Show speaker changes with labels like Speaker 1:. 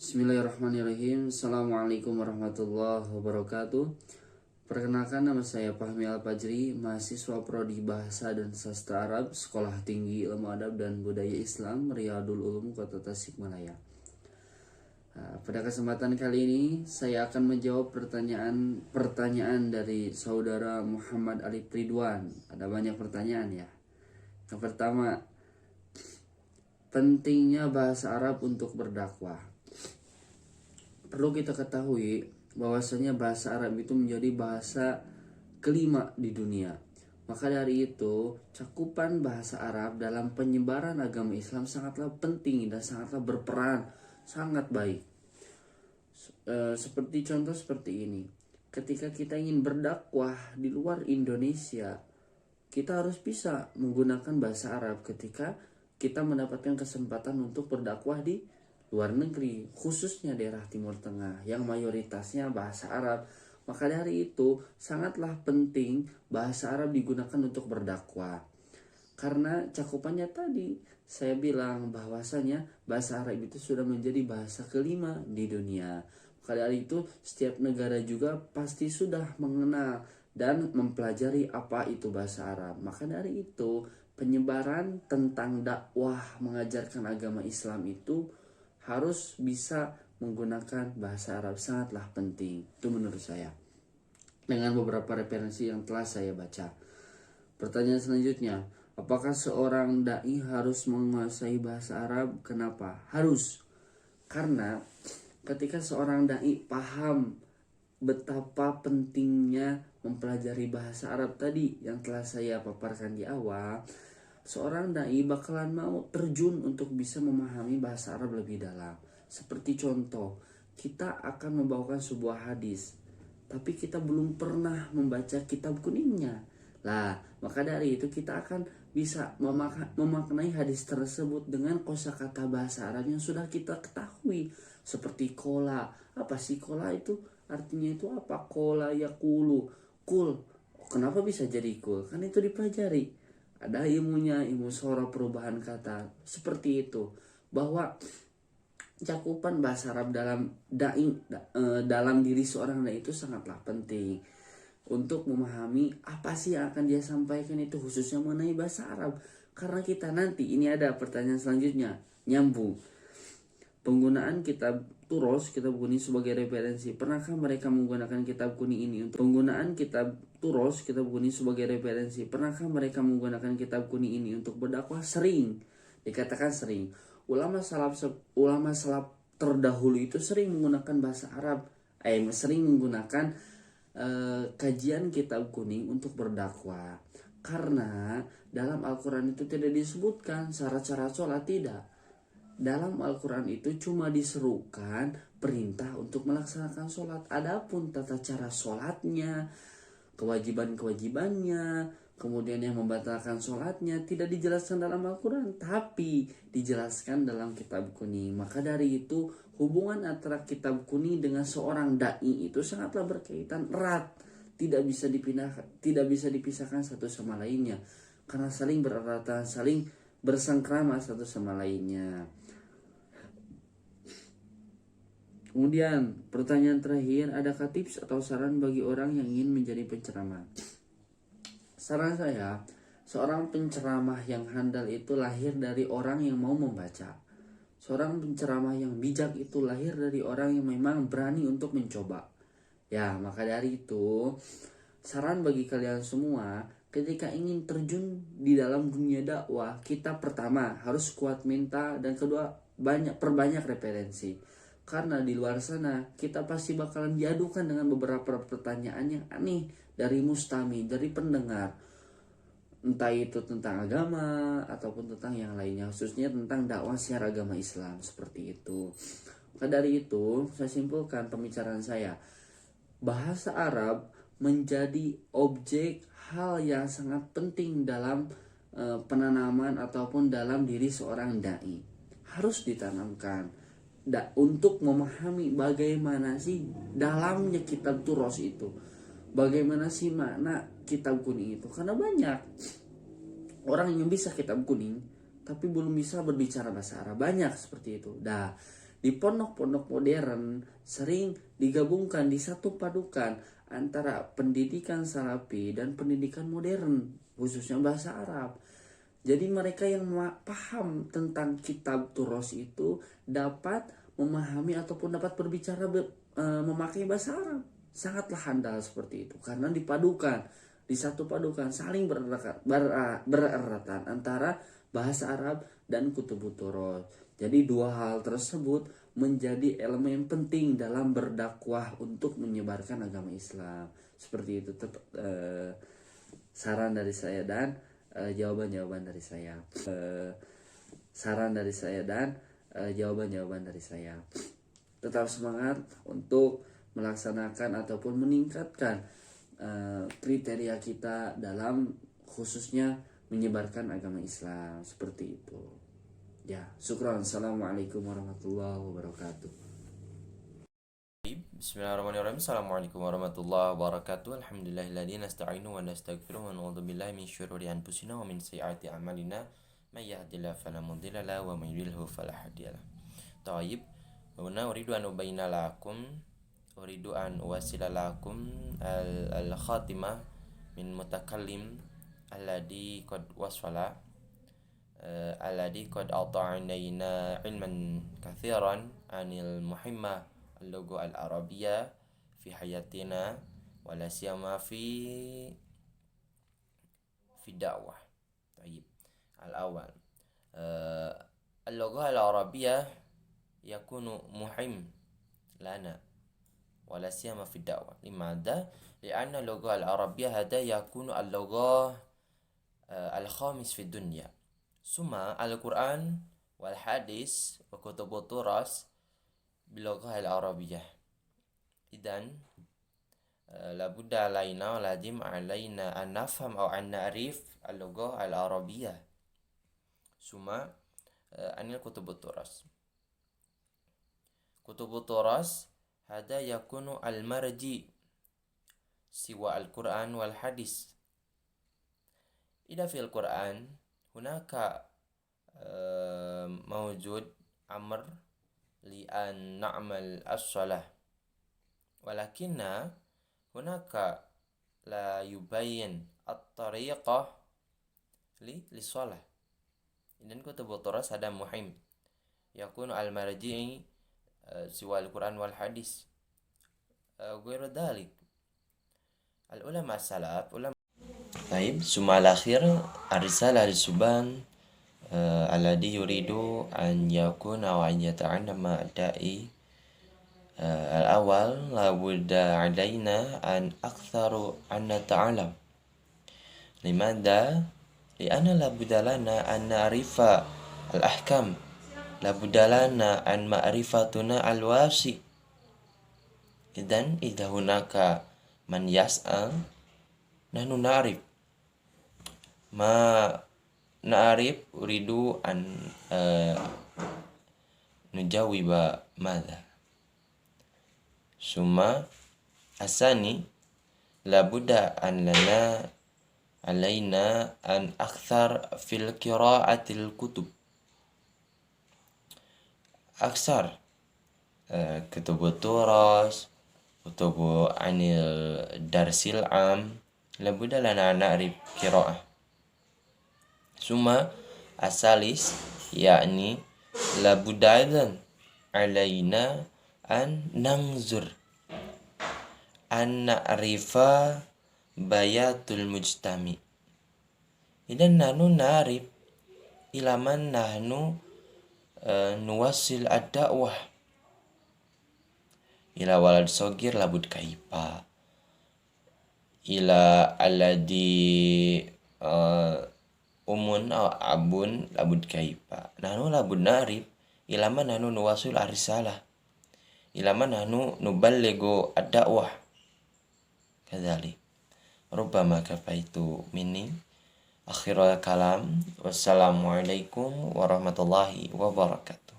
Speaker 1: Bismillahirrahmanirrahim. Assalamualaikum warahmatullahi wabarakatuh. Perkenalkan, nama saya Fahmi Al-Fajri, mahasiswa Prodi Bahasa dan Sastra Arab, Sekolah Tinggi Ilmu Adab dan Budaya Islam, Riyadul Ulum, Kota Tasikmalaya. Pada kesempatan kali ini saya akan menjawab pertanyaan dari saudara Muhammad Alif Ridwan. Ada banyak pertanyaan ya. Yang pertama, pentingnya bahasa Arab untuk berdakwah. Perlu kita ketahui bahwasanya bahasa Arab itu menjadi bahasa kelima di dunia. Maka dari itu, cakupan bahasa Arab dalam penyebaran agama Islam sangatlah penting dan sangatlah berperan sangat baik. Seperti contoh seperti ini. Ketika kita ingin berdakwah di luar Indonesia, kita harus bisa menggunakan bahasa Arab ketika kita mendapatkan kesempatan untuk berdakwah di luar negeri, khususnya daerah Timur Tengah yang mayoritasnya bahasa Arab. Maka dari itu sangatlah penting bahasa Arab digunakan untuk berdakwah. Karena cakupannya tadi saya bilang bahwasanya bahasa Arab itu sudah menjadi bahasa kelima di dunia. Maka dari itu setiap negara juga pasti sudah mengenal dan mempelajari apa itu bahasa Arab. Maka dari itu penyebaran tentang dakwah mengajarkan agama Islam itu harus bisa menggunakan bahasa Arab, sangatlah penting. Itu menurut saya. Dengan beberapa referensi yang telah saya baca. Pertanyaan selanjutnya, apakah seorang dai harus menguasai bahasa Arab? Kenapa? Harus. Karena ketika seorang dai paham betapa pentingnya mempelajari bahasa Arab tadi yang telah saya paparkan di awal, seorang dai bakalan mau terjun untuk bisa memahami bahasa Arab lebih dalam. Seperti contoh, kita akan membawakan sebuah hadis, tapi kita belum pernah membaca kitab kuningnya. Lah, maka dari itu kita akan bisa memaknai hadis tersebut dengan kosakata bahasa Arab yang sudah kita ketahui. Seperti kola. Apa sih kola itu? Artinya itu apa? Kola yakulu. Kul. Kenapa bisa jadi kul? Kan itu dipelajari. Ada ilmunya, ilmu sora perubahan kata. Seperti itu. Bahwa cakupan bahasa Arab dalam diri seorang dai itu sangatlah penting untuk memahami apa sih yang akan dia sampaikan, itu khususnya mengenai bahasa Arab. Karena kita nanti, ini ada pertanyaan selanjutnya, nyambung. Penggunaan kitab Turos, kitab kuning sebagai referensi. Pernahkah mereka menggunakan kitab kuning ini untuk penggunaan kitab Turos, kitab kuning sebagai referensi? Pernahkah mereka menggunakan kitab kuning ini untuk berdakwah? Sering. Dikatakan sering. Ulama salaf terdahulu itu sering menggunakan bahasa Arab. Sering menggunakan kajian kitab kuning untuk berdakwah. Karena dalam Al-Quran itu tidak disebutkan syarat-syarat sholat, tidak. Dalam Al-Quran itu cuma diserukan perintah untuk melaksanakan sholat. Adapun tata cara sholatnya, kewajiban-kewajibannya, kemudian yang membatalkan sholatnya tidak dijelaskan dalam Al-Quran, tapi dijelaskan dalam kitab kuning. Maka dari itu hubungan antara kitab kuning dengan seorang dai itu sangatlah berkaitan erat, tidak bisa dipisahkan satu sama lainnya, karena saling bereratan, saling bersengkrama satu sama lainnya. Kemudian pertanyaan terakhir, adakah tips atau saran bagi orang yang ingin menjadi penceramah? Saran saya, seorang penceramah yang handal itu lahir dari orang yang mau membaca. Seorang penceramah yang bijak itu lahir dari orang yang memang berani untuk mencoba. Ya, maka dari itu saran bagi kalian semua, ketika ingin terjun di dalam dunia dakwah, kita pertama harus kuat mental, dan kedua perbanyak referensi. Karena di luar sana kita pasti bakalan diadukan dengan beberapa pertanyaan yang aneh dari mustami, dari pendengar. Entah itu tentang agama ataupun tentang yang lainnya, khususnya tentang dakwah syiar agama Islam, seperti itu. Maka dari itu saya simpulkan pembicaraan saya, bahasa Arab menjadi objek hal yang sangat penting dalam penanaman ataupun dalam diri seorang dai. Harus ditanamkan untuk memahami bagaimana sih dalamnya kitab Turos itu, bagaimana sih makna kitab kuning itu. Karena banyak orang yang bisa kitab kuning tapi belum bisa berbicara bahasa Arab, banyak seperti itu. di pondok-pondok modern sering digabungkan, disatu padukan antara pendidikan salafi dan pendidikan modern, khususnya bahasa Arab. Jadi mereka yang paham tentang kitab turos itu dapat memahami ataupun dapat berbicara memakai bahasa Arab. Sangatlah handal seperti itu karena dipadukan, disatu padukan, saling bereratan antara bahasa Arab dan kutubut turos. Jadi dua hal tersebut menjadi elemen penting dalam berdakwah untuk menyebarkan agama Islam. Seperti itu saran dari saya dan jawaban-jawaban dari saya. Saran dari saya dan jawaban-jawaban dari saya. Tetap semangat untuk melaksanakan ataupun meningkatkan kriteria kita dalam khususnya menyebarkan agama Islam, seperti itu. Ya, syukran. Assalamualaikum warahmatullahi wabarakatuh.
Speaker 2: Bismillahirrahmanirrahim. Assalamualaikum warahmatullahi wabarakatuh. Alhamdulillahilladzi nasta'inu wa nastaghfiruh wa na'udzu billahi min syururi anfusina wa min sayyiati a'malina. May yahdihillahu fala mudilla lahu wa may yudlilhu fala hadiya lahu. Thayyib. Huna uridu an ubayyana lakum uridu an uwassila lakum al-khatimah min mutakallim alladhi qad wasfala alladhi qad ata'ina ilman katsiran anil muhimmah اللغة العربية في حياتنا ولا سيما في الدعوة. طيب الأول اللغة العربية يكون مهم لنا ولا سيما في الدعوة. لماذا؟ لأن اللغة العربية هذا يكون اللغة الخامس في الدنيا، ثم القرآن والحديث وكتب التراث باللغة العربية. إذن لابد علينا ولازم علينا أن نفهم أو أن نعرف اللغة العربية ثم عن الكتب التراث. كتب التراث هذا يكون المرجع سوى القرآن والحديث. إذا في القرآن هناك موجود أمر لأن نعمل الصلاة، ولكن هناك لا يبين الطريقة للصلاة. إذن كتب التراث هذا مهم، يكون المرجع سوى القرآن والحديث. غير ذلك العلماء السلف طيب ثم الأخير الرسالة للشبان الذي يريد أن يكون أو أن يتعلم الداعي. الأول لابد علينا أن أكثر أن نتعلم. لماذا؟ لأن لابد لنا أن نعرف الأحكام، لابد لنا أن معرفتنا الواسع. إذن إذا هناك من يسأل نحن نعرف ما نعرف أريد أن نجاوب ماذا. ثم الثاني لابد أن علينا أن أكثر في القراءة الكتب، أكثر كتب التراث، كتب عن الدرس العام، لابد لنا أن نعرف قراءة. ثم الثالث يعني لابد أيضا علينا أن ننظر أن نعرف بيات المجتمع. إذا نحن نعرف إلى من نحن نوصل الدعوة. إلى ولد صغير لابد كيفا، إلى الذي umun أو abun labud kaifa. Nahnu labud na'rif ila man nahnu nuwasil ar-risalah, ila man nahnu nuballighu ad-da'wah. Kadzalik. Rubbama kafaitu minni akhirul kalam. Wassalamualaikum warahmatullahi wabarakatuh.